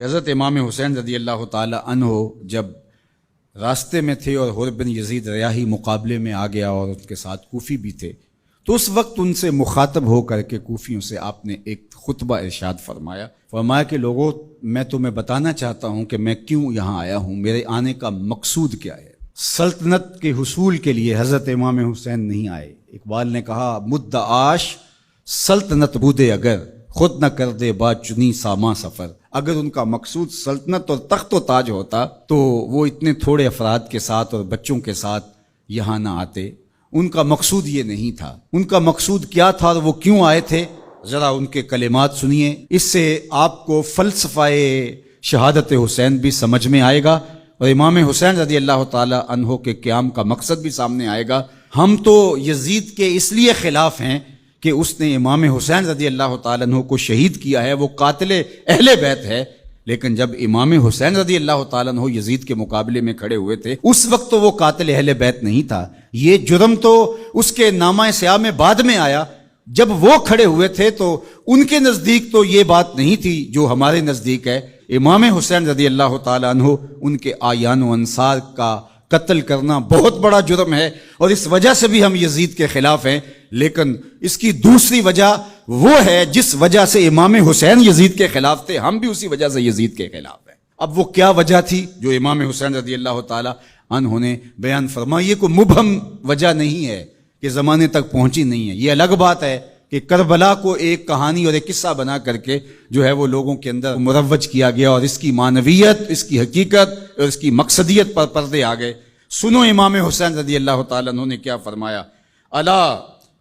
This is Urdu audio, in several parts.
حضرت امام حسین رضی اللہ تعالی عنہ جب راستے میں تھے اور حر بن یزید ریاحی مقابلے میں آ گیا اور ان کے ساتھ کوفی بھی تھے، تو اس وقت ان سے مخاطب ہو کر کے کوفیوں سے آپ نے ایک خطبہ ارشاد فرمایا کہ لوگوں، میں تمہیں بتانا چاہتا ہوں کہ میں کیوں یہاں آیا ہوں، میرے آنے کا مقصود کیا ہے۔ سلطنت کے حصول کے لیے حضرت امام حسین نہیں آئے۔ اقبال نے کہا مدعاش سلطنت بودے اگر، خود نہ کر دے با چنی ساما سفر۔ اگر ان کا مقصود سلطنت اور تخت و تاج ہوتا تو وہ اتنے تھوڑے افراد کے ساتھ اور بچوں کے ساتھ یہاں نہ آتے۔ ان کا مقصود یہ نہیں تھا۔ ان کا مقصود کیا تھا اور وہ کیوں آئے تھے، ذرا ان کے کلمات سنیے، اس سے آپ کو فلسفہ شہادت حسین بھی سمجھ میں آئے گا اور امام حسین رضی اللہ تعالی عنہ کے قیام کا مقصد بھی سامنے آئے گا۔ ہم تو یزید کے اس لیے خلاف ہیں کہ اس نے امام حسین رضی اللہ تعالیٰ عنہ کو شہید کیا ہے، وہ قاتل اہل بیت ہے، لیکن جب امام حسین رضی اللہ تعالیٰ عنہ یزید کے مقابلے میں کھڑے ہوئے تھے اس وقت تو وہ قاتل اہل بیت نہیں تھا۔ یہ جرم تو اس کے نامہ سیاہ میں بعد میں آیا، جب وہ کھڑے ہوئے تھے تو ان کے نزدیک تو یہ بات نہیں تھی جو ہمارے نزدیک ہے۔ امام حسین رضی اللہ تعالیٰ عنہ ان کے اعیان و انصار کا قتل کرنا بہت بڑا جرم ہے اور اس وجہ سے بھی ہم یزید کے خلاف ہیں، لیکن اس کی دوسری وجہ وہ ہے جس وجہ سے امام حسین یزید کے خلاف تھے، ہم بھی اسی وجہ سے یزید کے خلاف ہیں۔ اب وہ کیا وجہ تھی جو امام حسین رضی اللہ تعالی عنہ نے بیان فرمائی؟ یہ کوئی مبہم وجہ نہیں ہے کہ زمانے تک پہنچی نہیں ہے۔ یہ الگ بات ہے کہ کربلا کو ایک کہانی اور ایک قصہ بنا کر کے جو ہے وہ لوگوں کے اندر مروج کیا گیا اور اس کی معنویت، اس کی حقیقت اور اس کی مقصدیت پر پردے آ گئے۔ سنو امام حسین رضی اللہ تعالیٰ عنہ نے کیا فرمایا، الا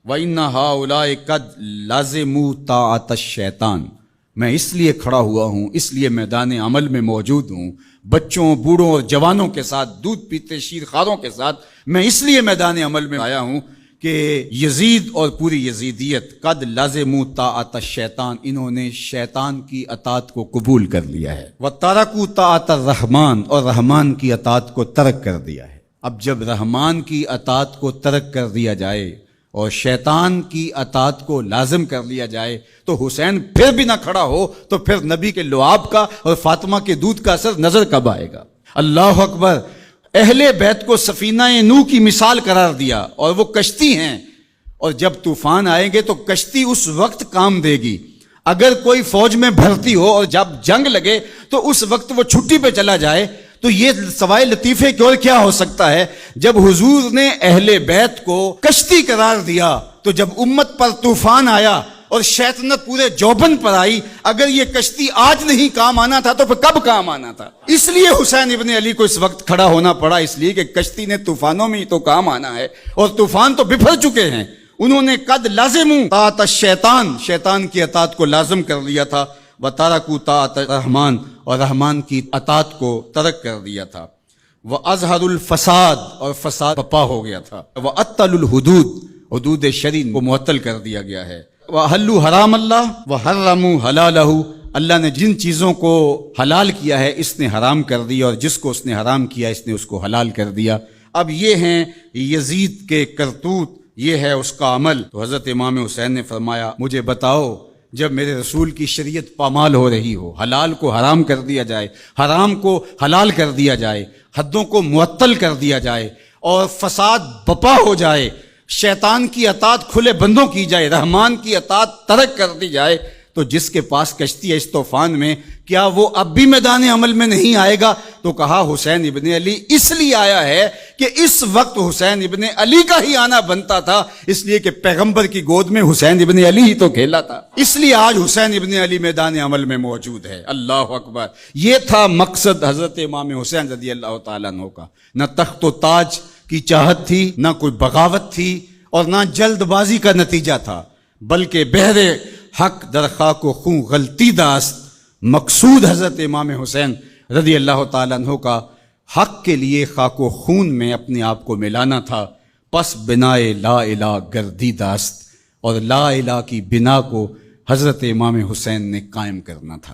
وَإِنَّ هَؤُلَاءِ قَدْ لَازِمُوا طَاعَةَ الشَّيْطَانِ، میں اس لیے کھڑا ہوا ہوں، اس لیے میدان عمل میں موجود ہوں، بچوں، بوڑھوں اور جوانوں کے ساتھ، دودھ پیتے شیر خواروں کے ساتھ میں اس لیے میدان عمل میں آیا ہوں کہ یزید اور پوری یزیدیت قد لازموا طاعۃ الشیطان، انہوں نے شیطان کی اطاعت کو قبول کر لیا ہے، وترکوا طاعۃ الرحمن، اور رحمان کی اطاعت کو ترک کر دیا ہے۔ اب جب رحمان کی اطاعت کو ترک کر دیا جائے اور شیطان کی اطاعت کو لازم کر لیا جائے تو حسین پھر بھی نہ کھڑا ہو تو پھر نبی کے لعاب کا اور فاطمہ کے دودھ کا اثر نظر کب آئے گا؟ اللہ اکبر! اہل بیت کو سفینہ نوح کی مثال قرار دیا اور وہ کشتی ہیں، اور جب طوفان آئیں گے تو کشتی اس وقت کام دے گی۔ اگر کوئی فوج میں بھرتی ہو اور جب جنگ لگے تو اس وقت وہ چھٹی پہ چلا جائے، تو یہ سوائے لطیفے کی اور کیا ہو سکتا ہے؟ جب حضور نے اہل بیت کو کشتی قرار دیا تو جب امت پر طوفان آیا اور شیطنت پورے جوبن پر آئی، اگر یہ کشتی آج نہیں کام آنا تھا تو پھر کب کام آنا تھا؟ اس لیے حسین ابن علی کو اس وقت کھڑا ہونا پڑا، اس لیے کہ کشتی نے طوفانوں میں ہی تو کام آنا ہے اور طوفان تو بفر چکے ہیں۔ انہوں نے قد لازموا طاعۃ الشیطان، شیطان کی اطاعت کو لازم کر لیا تھا، وترکوا طاعۃ الرحمن، اور رحمان کی اطاعت کو ترک کر دیا تھا، وَأَظْهَرُ الْفَسَادِ، اور فساد بپا ہو گیا تھا، وَأَطَّلُوا الْحُدُودِ، حدود شرع کو معطل کر دیا گیا ہے، وَأَحَلُّوا حرام اللہ وَحَرَّمُوا حَلَالَهُ، اللہ نے جن چیزوں کو حلال کیا ہے اس نے حرام کر دیا اور جس کو اس نے حرام کیا اس نے اس کو حلال کر دیا۔ اب یہ ہیں یزید کے کرتوت، یہ ہے اس کا عمل۔ تو حضرت امام حسین نے فرمایا مجھے بتاؤ، جب میرے رسول کی شریعت پامال ہو رہی ہو، حلال کو حرام کر دیا جائے، حرام کو حلال کر دیا جائے، حدوں کو معطل کر دیا جائے اور فساد بپا ہو جائے، شیطان کی اطاعت کھلے بندوں کی جائے، رحمان کی اطاعت ترک کر دی جائے، تو جس کے پاس کشتی ہے اس طوفان میں، کیا وہ اب بھی میدان عمل میں نہیں آئے گا؟ تو کہا حسین ابن علی اس لیے آیا ہے کہ اس وقت حسین ابن علی کا ہی آنا بنتا تھا، اس لیے کہ پیغمبر کی گود میں حسین ابن علی ہی تو کھیلا تھا، اس لیے آج حسین ابن علی میدان عمل میں موجود ہے۔ اللہ اکبر! یہ تھا مقصد حضرت امام حسین رضی اللہ تعالیٰ عنہ کا۔ نہ تخت و تاج کی چاہت تھی، نہ کوئی بغاوت تھی اور نہ جلد بازی کا نتیجہ تھا، بلکہ بہر حق در خاک و خون غلطی داست، مقصود حضرت امام حسین رضی اللہ تعالیٰ عنہ کا حق کے لیے خاک و خون میں اپنے آپ کو ملانا تھا، پس بنائے لا الہ گردی داست، اور لا الہ کی بنا کو حضرت امام حسین نے قائم کرنا تھا۔